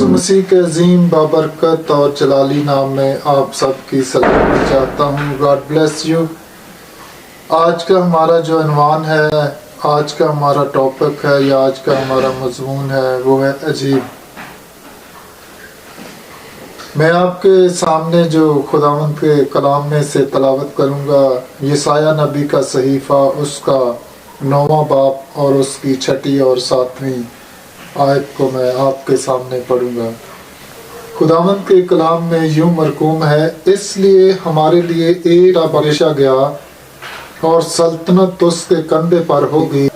مسیح کے عظیم بابرکت اور جلالی نام میں آپ سب کی سلام چاہتا ہوں. God bless you. آج کا ہمارا جو عنوان ہے، آج کا ہمارا ٹاپک ہے یا آج کا ہمارا مضمون ہے وہ ہے عجیب. میں آپ کے سامنے جو خداوند کے کلام میں سے تلاوت کروں گا، یسایہ نبی کا صحیفہ، اس کا 9واں باب اور اس کی 6 اور 7 آیت کو میں آپ کے سامنے پڑھوں گا. خداوند کے کلام میں یوں مرقوم ہے، اس لیے ہمارے لیے ایک بخشا گیا اور سلطنت اس کے کندھے پر ہوگی،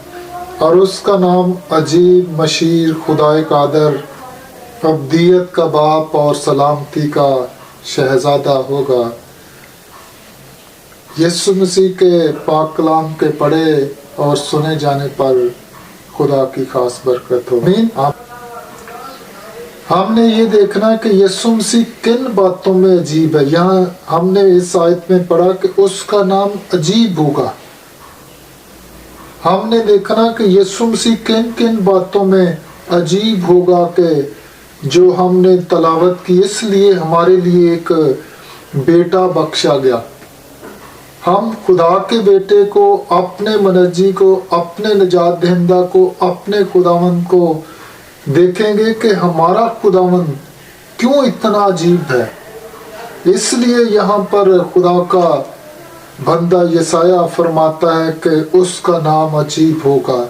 اور اس کا نام عجیب، مشیر، خدائے قادر، ابدیت کا باپ اور سلامتی کا شہزادہ ہوگا. یسوع مسیح کے پاک کلام کے پڑھے اور سنے جانے پر خدا کی خاص برکت ہو. ہم نے یہ دیکھنا کہ یسوع مسیح کن باتوں میں عجیب ہے. یہاں ہم نے اس آیت میں پڑھا کہ اس کا نام عجیب ہوگا. ہم نے دیکھنا کہ یسوع مسیح کن کن باتوں میں عجیب ہوگا کہ جو ہم نے تلاوت کی. اس لیے ہمارے لیے ایک بیٹا بخشا گیا. ہم خدا کے بیٹے کو، اپنے منجی کو، اپنے نجات دہندہ کو، اپنے خداوند کو دیکھیں گے کہ ہمارا خداوند کیوں اتنا عجیب ہے. اس لیے یہاں پر خدا کا بندہ یسایہ فرماتا ہے کہ اس کا نام عجیب ہوگا،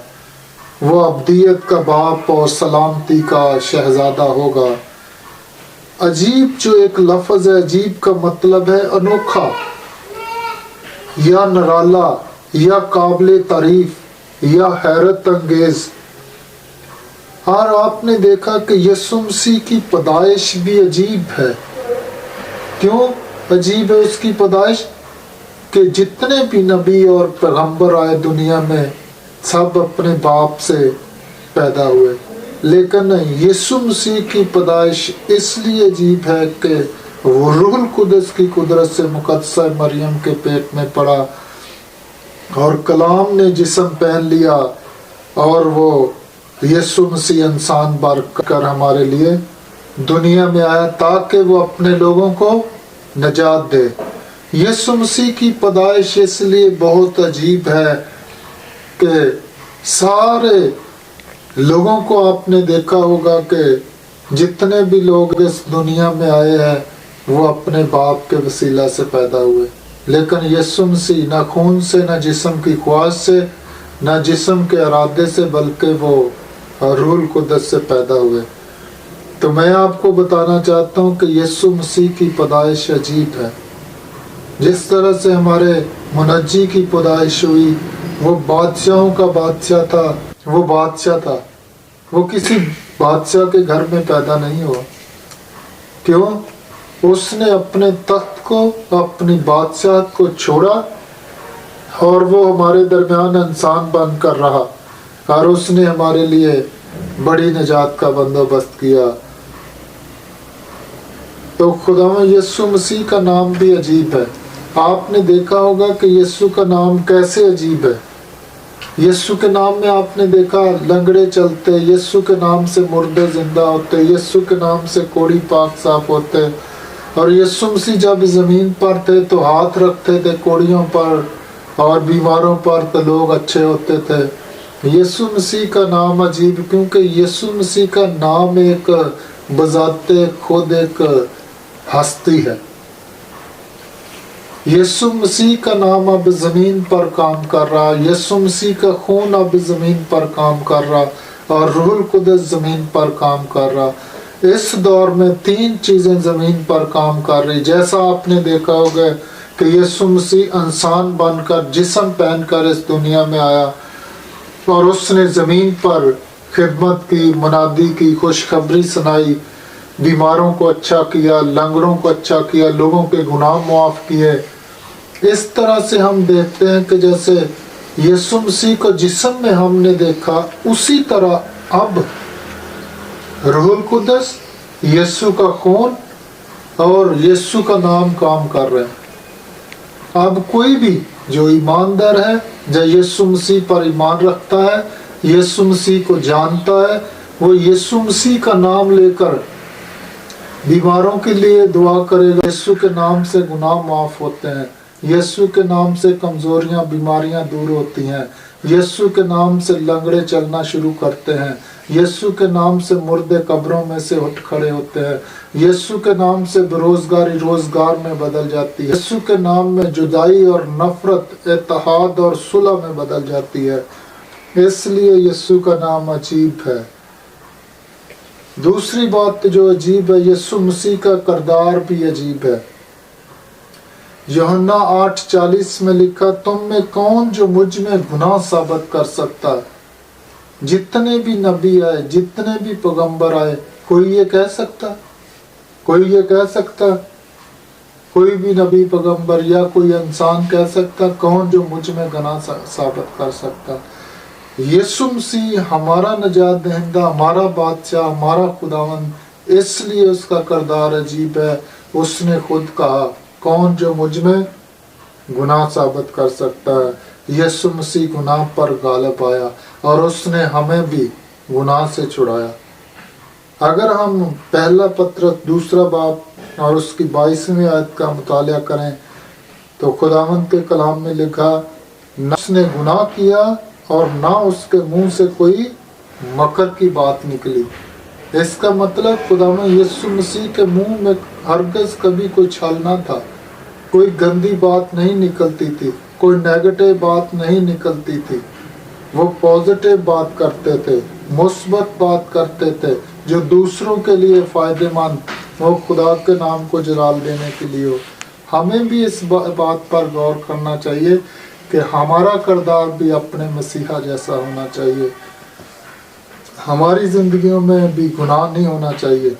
وہ ابدیت کا باپ اور سلامتی کا شہزادہ ہوگا. عجیب جو ایک لفظ ہے، عجیب کا مطلب ہے انوکھا یا نرالا یا قابل تعریف یا حیرت انگیز. اور آپ نے دیکھا کہ یسوع مسیح کی پیدائش بھی عجیب ہے. کیوں عجیب ہے اس کی پیدائش؟ کہ جتنے بھی نبی اور پیغمبر آئے دنیا میں سب اپنے باپ سے پیدا ہوئے، لیکن یسوع مسیح کی پیدائش اس لیے عجیب ہے کہ وہ روح القدس کی قدرت سے مقدسہ مریم کے پیٹ میں پڑا اور کلام نے جسم پہن لیا، اور وہ یسوع مسیح انسان بن کر ہمارے لیے دنیا میں آیا تاکہ وہ اپنے لوگوں کو نجات دے. یسوع مسیح کی پیدائش اس لیے بہت عجیب ہے کہ سارے لوگوں کو آپ نے دیکھا ہوگا کہ جتنے بھی لوگ اس دنیا میں آئے ہیں وہ اپنے باپ کے وسیلہ سے پیدا ہوئے، لیکن یسوع مسیح نہ خون سے، نہ جسم کی خواہش سے، نہ جسم کے ارادے سے، بلکہ وہ روح القدس سے پیدا ہوئے. تو میں آپ کو بتانا چاہتا ہوں کہ یسوع مسیح کی پیدائش عجیب ہے. جس طرح سے ہمارے منجی کی پیدائش ہوئی، وہ بادشاہوں کا بادشاہ تھا، وہ بادشاہ تھا، وہ کسی بادشاہ کے گھر میں پیدا نہیں ہوا. کیوں؟ اس نے اپنے تخت کو، اپنی بادشاہت کو چھوڑا اور وہ ہمارے درمیان انسان بن کر رہا، اور اس نے ہمارے لیے بڑی نجات کا بندوبست کیا. تو خداوند یسوع مسیح کا نام بھی عجیب ہے. آپ نے دیکھا ہوگا کہ یسوع کا نام کیسے عجیب ہے. یسوع کے نام میں آپ نے دیکھا لنگڑے چلتے، یسوع کے نام سے مردے زندہ ہوتے، یسوع کے نام سے کوڑی پاک صاف ہوتے. اور یسوع مسیح جب زمین پر تھے تو ہاتھ رکھتے تھے کوڑیوں پر اور بیماروں پر تو لوگ اچھے ہوتے تھے. یسوع مسیح کا نام عجیب کیونکہ یسوع مسیح کا نام ایک بذات خود ایک ہستی ہے. یسوع مسیح کا نام اب زمین پر کام کر رہا، یسوع مسیح کا خون اب زمین پر کام کر رہا، اور روح القدس زمین پر کام کر رہا. اس دور میں 3 چیزیں زمین پر کام کر رہی. جیسا آپ نے دیکھا ہوگا کہ یسوع مسیح انسان بن کر، جسم پہن کر اس دنیا میں آیا، اور اس نے زمین پر خدمت کی، منادی کی، خوشخبری سنائی، بیماروں کو اچھا کیا، لنگڑوں کو اچھا کیا، لوگوں کے گناہ معاف کیے. اس طرح سے ہم دیکھتے ہیں کہ جیسے یسوع مسیح کو جسم میں ہم نے دیکھا، اسی طرح اب روح القدس، یسوع کا خون اور یسوع کا نام کام کر رہے ہیں. اب کوئی بھی جو ایماندار ہے، جو یسوع مسیح پر ایمان رکھتا ہے، یسوع مسیح کو جانتا ہے، وہ یسوع مسیح کا نام لے کر बीमारों के लिए दुआ करेगा, यीशु के नाम से गुनाह माफ होते हैं, यीशु के नाम से कमजोरियां बीमारियां दूर होती हैं, यीशु के नाम से लंगड़े चलना शुरू करते हैं, यीशु के नाम से मुर्दे कब्रों में से उठ खड़े होते हैं, यीशु के नाम से बेरोजगारी रोजगार में बदल जाती है, यीशु के नाम में जुदाई और नफरत इत्तेहाद और सुलह में बदल जाती है। इसलिए यीशु का नाम अजीब है। दूसरी बात जो अजीब है, यीशु मसीह का किरदार भी अजीब है। यूहन्ना 8:40 में लिखा, तुम में कौन जो मुझ में गुनाह साबित कर सकता है? जितने भी नबी आए, जितने भी पैगंबर आए, कोई ये कह सकता? कोई ये कह सकता? कोई भी नबी पैगंबर या कोई इंसान कह सकता कौन जो मुझ में गुनाह साबित कर सकता? यीशु मसीह हमारा निजात दहिंदा, हमारा बादशाह, हमारा खुदावंद, इसलिए उसका किरदार अजीब है। उसने खुद कहा, कौन जो मुझ में गुनाह साबित कर सकता है? यीशु मसीह गुनाह पर गालिब आया और उसने हमें भी गुनाह से छुड़ाया। अगर हम पहला पत्र 2 बाब और उसकी 22वीं आयत का मुताला करें तो खुदावंद के कलाम में लिखा, न उसने गुनाह किया और ना उसके मुंह से कोई मकर की बात निकली। इसका मतलब खुदावंद यीशु मसीह के मुंह में हरगिज़ कभी कोई छल ना था, कोई गंदी बात नहीं निकलती थी, कोई नेगेटिव बात नहीं निकलती थी। वो पॉजिटिव बात करते थे, मुस्बत बात करते थे जो दूसरों के लिए फायदेमंद हो, खुदा के नाम को जलाल देने के लिए हो। हमें भी इस बात पर गौर करना चाहिए कि हमारा किरदार भी अपने मसीहा जैसा होना चाहिए। हमारी जिंदगियों में भी गुनाह नहीं होना चाहिए।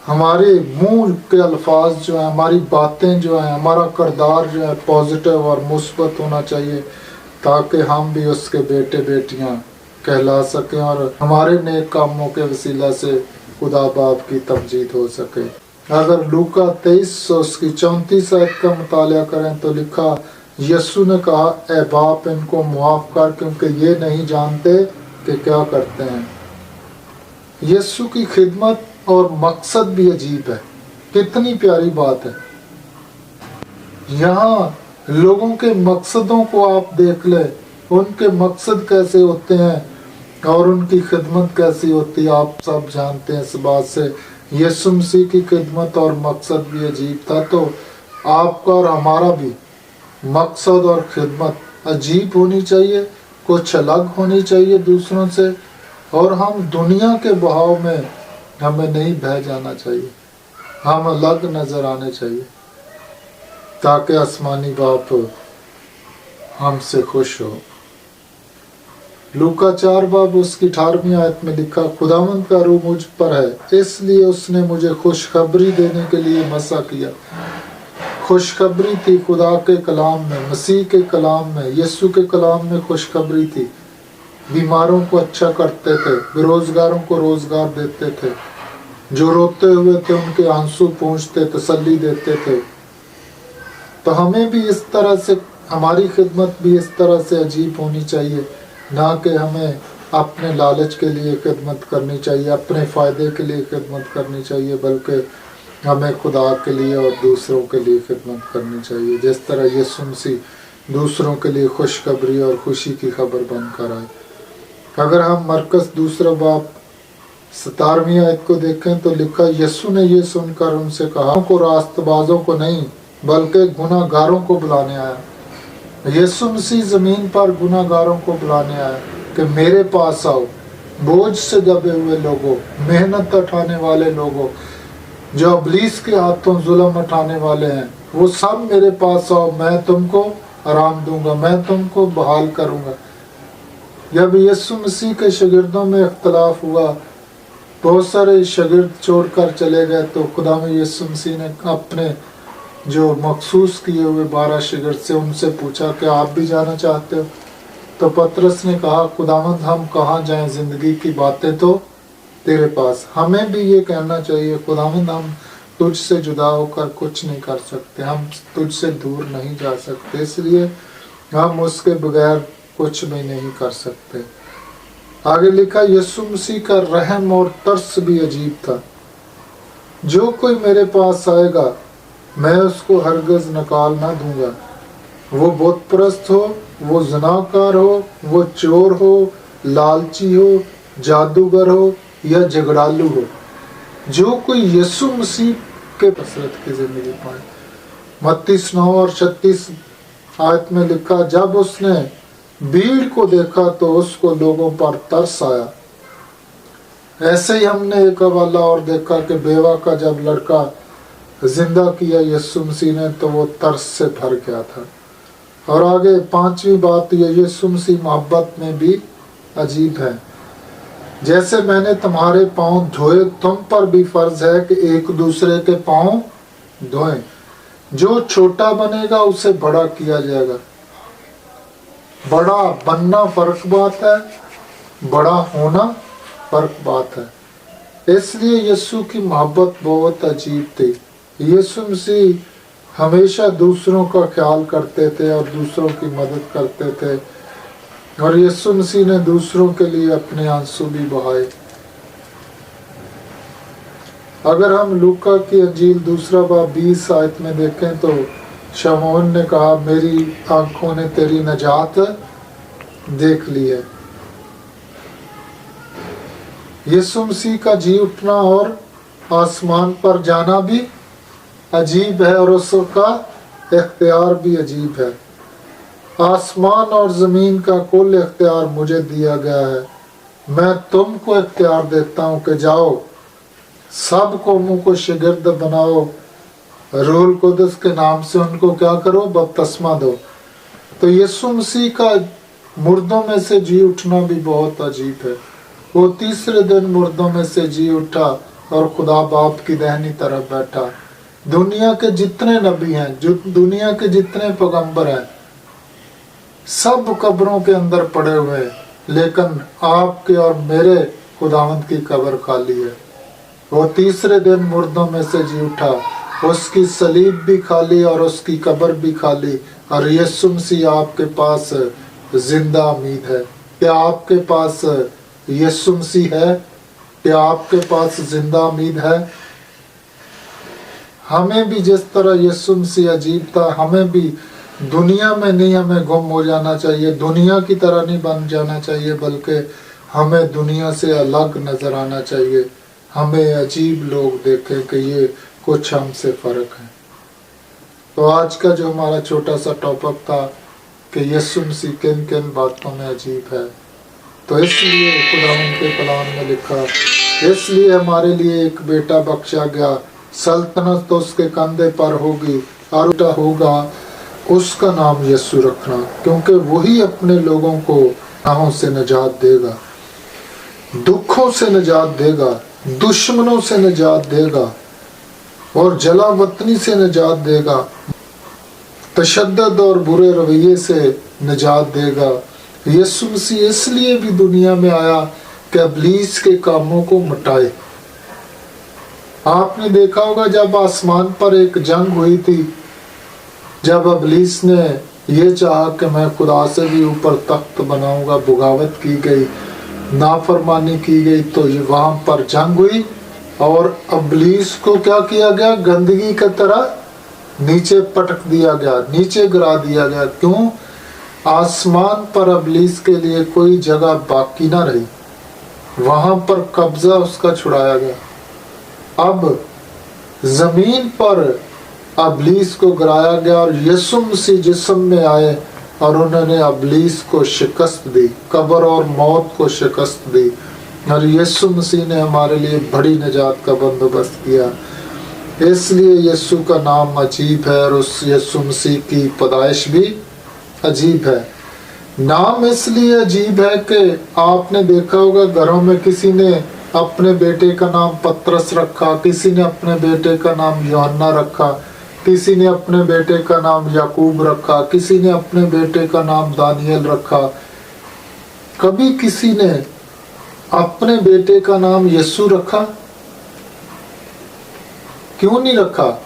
हमारे मुंह के अल्फाज जो हैं, हमारी बातें जो हैं, हमारा किरदार जो है पॉजिटिव और मुस्बत होना चाहिए, ताकि हम भी उसके बेटे बेटियां कहला सकें और हमारे नेक कामों के वसीला से खुदा बाप की तमजीद हो सके। अगर लूका 23 उसकी 34 आयत का मुताला करें तो लिखा, यीशु ने कहा, ए बाप इनको मुआफ कर, क्योंकि ये नहीं जानते कि क्या करते हैं। यीशु की खिदमत और मकसद भी अजीब है। कितनी प्यारी बात है। यहाँ लोगों के मकसदों को आप देख ले, उनके मकसद कैसे होते हैं और उनकी खिदमत कैसी होती है। आप सब जानते हैं इस बात से। यीशु मसीह की खिदमत और मकसद भी अजीब था, तो आपका और हमारा भी मकसद और खिदमत अजीब होनी चाहिए, कुछ अलग होनी चाहिए दूसरों से, और हम दुनिया के बहाव में हमें नहीं बह जाना चाहिए। हम अलग नजर आने चाहिए ताकि आसमानी बाप हमसे खुश हो। लूका 4 बाब उसकी 18वीं आयत में लिखा, खुदावंद का रूह मुझ पर है, इसलिए उसने मुझे खुशखबरी देने के लिए मसा किया। खुशखबरी थी खुदा के कलाम में, मसीह के कलाम में, यीशु के कलाम में खुशखबरी थी। बीमारों को अच्छा करते थे, बेरोजगारों को रोजगार देते थे, जो रोते हुए थे उनके आंसू पोंछते, तसल्ली देते थे। तो हमें भी इस तरह से, हमारी खिदमत भी इस तरह से अजीब होनी चाहिए, ना कि हमें अपने लालच के लिए खिदमत करनी चाहिए, अपने फ़ायदे के लिए खिदमत करनी चाहिए, बल्कि हमें खुदा के लिए और दूसरों के लिए खिदमत करनी चाहिए। जिस तरह यीशु मसीह दूसरों के लिए खुशखबरी और खुशी की खबर बनकर आए। अगर हम मरकस 2 बाब 17वीं आयत को देखें तो लिखा, यीशु ने ये सुनकर उनसे कहा, को रास्तबाजों को नहीं बल्कि गुनाहगारों को बुलाने आया। यीशु मसीह ज़मीन पर गुनाहगारों को बुलाने आया कि मेरे पास आओ, बोझ से दबे हुए लोगों, मेहनत उठाने वाले लोगों, जो इब्लीस के हाथों जुल्म उठाने वाले हैं, वो सब मेरे पास आओ, मैं तुमको आराम दूंगा, मैं तुमको बहाल करूंगा। जब यीशु मसीह के शागिर्दों में इख्तलाफ हुआ, बहुत सारे शागिर्द छोड़कर चले गए, तो खुदा में यीशु मसीह ने अपने जो मखसूस किए हुए 12 शागिर्द से उनसे पूछा कि आप भी जाना चाहते हो? तो पतरस ने कहा, खुदावंद हम कहाँ जाएं, जिंदगी की बातें तो तेरे पास। हमें भी ये कहना चाहिए, खुदावंद हम तुझसे जुदा होकर कुछ नहीं कर सकते, हम तुझसे दूर नहीं जा सकते, इसलिए हम उसके बगैर कुछ भी नहीं कर सकते। आगे लिखा, यीशु मसीह का रहम और तरस भी अजीब था। जो कोई मेरे पास आएगा मैं उसको हरगिज़ निकाल ना दूंगा। वो बुत परस्त हो, वो ज़नाकार हो, वो चोर हो, लालची हो, जादूगर हो या झगड़ालू हो, जो कोई यीशु मसीह के कसरत की जिंदगी पाए। मत्ती 9 और 36 आयत में लिखा, जब उसने भीड़ को देखा तो उसको लोगों पर तरस आया। ऐसे ही हमने एक हवाला और देखा कि बेवा का जब लड़का जिंदा किया यीशु मसीह ने तो वो तरस से भर गया था। और आगे 5वीं बात ये यीशु मसीह मोहब्बत में भी अजीब है। जैसे मैंने तुम्हारे पांव धोए, तुम पर भी फर्ज है कि एक दूसरे के पांव धोएं। जो छोटा बनेगा उसे बड़ा किया जाएगा। बड़ा बनना फर्क बात है, बड़ा होना फर्क बात है। इसलिए यीशु की मोहब्बत बहुत अजीब थी। यीशु मसीह हमेशा दूसरों का ख्याल करते थे और दूसरों की मदद करते थे, और यीशु मसीह ने दूसरों के लिए अपने आंसू भी बहाए। अगर हम लूका की अंजील 2 बाब 20 आयत में देखें तो शमौन ने कहा, मेरी आंखों ने तेरी नजात देख ली है। यीशु मसीह का जी उठना और आसमान पर जाना भी अजीब है और उसका इख्तियार भी अजीब है। आसमान और ज़मीन का कुल इख्तियार मुझे दिया गया है। मैं तुमको इख्तियार देता हूँ कि जाओ, सब कौमों को शागिर्द बनाओ, रूहुल कुद्दुस के नाम से उनको क्या करो, बपतिस्मा दो। तो यीशु मसीह का मुर्दों में से जी उठना भी बहुत अजीब है। वो तीसरे दिन मुर्दों में से जी उठा और खुदा बाप की दाहिनी तरफ बैठा। दुनिया के जितने नबी हैं, जो दुनिया के जितने पैगंबर हैं, सब कब्रों के अंदर पड़े हुए हैं, लेकिन आपके और मेरे खुदावंद की कब्र खाली है। वो तीसरे दिन मुर्दों में से जी उठा, उसकी सलीब भी खाली और उसकी कब्र भी खाली। और यीशु मसीह आपके पास जिंदा उम्मीद है। क्या आपके पास यीशु मसीह है? क्या आपके पास जिंदा उम्मीद है? हमें भी जिस तरह यीशु मसीह अजीब था, हमें भी दुनिया में नहीं, हमें गुम हो जाना चाहिए, दुनिया की तरह नहीं बन जाना चाहिए, बल्कि हमें दुनिया से अलग नजर आना चाहिए। हमें अजीब लोग देखें कि ये कुछ हमसे फर्क है। तो आज का जो हमारा छोटा सा टॉपिक था कि यीशु मसीह किन किन बातों में अजीब है, तो इसलिए खुदावंद के कलाम में लिखा, इसलिए हमारे लिए एक बेटा बख्शा गया, सल्तनत तो उसके कंधे पर होगी और बेटा होगा, उसका नाम यीशु रखना, क्योंकि वही अपने लोगों को गुनाहों से निजात देगा, दुखों से निजात देगा, दुश्मनों से निजात देगा और जलावतनी से निजात देगा, तशद्दुद और बुरे रवैये से निजात देगा। यीशु मसीह इसलिए भी दुनिया में आया कि इब्लीस के कामों को मिटाए। आपने देखा होगा जब आसमान पर एक जंग हुई थी, जब इब्लीस ने ये चाहा कि मैं खुदा से भी ऊपर तख्त बनाऊंगा, बगावत की गई, नाफरमानी की गई, तो ये वहां पर जंग हुई और इब्लीस को क्या किया गया, गंदगी की तरह नीचे पटक दिया गया, नीचे गिरा दिया गया। क्यों? आसमान पर इब्लीस के लिए कोई जगह बाकी ना रही, वहां पर कब्जा उसका छुड़ाया गया। अब जमीन पर इब्लीस को गिराया गया और यीशु मसीह जिस्म में आए और उन्होंने इब्लीस को शिकस्त दी, कब्र और मौत को शिकस्त दी, और यीशु मसीह ने हमारे लिए बड़ी निजात का बंदोबस्त किया। इसलिए यीशु का नाम अजीब है और उस यीशु मसीह की पैदाइश भी अजीब है। नाम इसलिए अजीब है कि आपने देखा होगा घरों में किसी ने अपने बेटे का नाम पतरस रखा, किसी ने अपने बेटे का नाम यूहन्ना रखा, किसी ने अपने बेटे का नाम याकूब रखा, किसी ने अपने बेटे का नाम दानियल रखा। कभी किसी ने अपने बेटे का नाम यीशु रखा? क्यों नहीं रखा?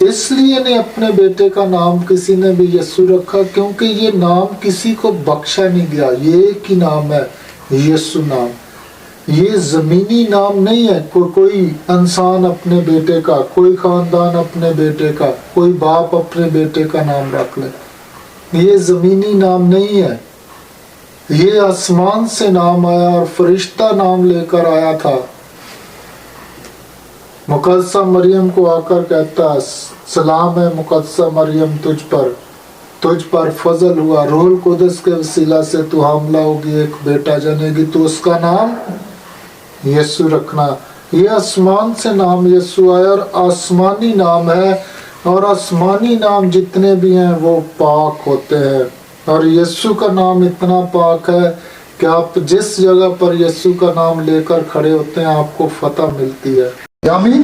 इसलिए ने अपने बेटे का नाम किसी ने भी यीशु रखा क्योंकि ये नाम किसी को बख्शा नहीं गया, ये एक ही नाम है, यीशु नाम। یہ زمینی نام نہیں ہے، کوئی انسان اپنے بیٹے کا، کوئی خاندان اپنے بیٹے کا، کوئی باپ اپنے بیٹے کا نام رکھ لے، یہ زمینی نام نہیں ہے، یہ آسمان سے نام آیا اور فرشتہ نام لے کر آیا تھا۔ مقدسہ مریم کو آ کر کہتا ہے سلام ہے مقدسہ مریم تجھ پر فضل ہوا، روح القدس کے وسیلہ سے تو حاملہ ہوگی، ایک بیٹا جنے گی، تو اس کا نام یسوع رکھنا۔ یہ آسمان سے نام یسوع آیا اور آسمانی نام ہے، اور آسمانی نام جتنے بھی ہیں وہ پاک ہوتے ہیں، اور یسوع کا نام اتنا پاک ہے کہ آپ جس جگہ پر یسوع کا نام لے کر کھڑے ہوتے ہیں آپ کو فتح ملتی ہے۔ آمین۔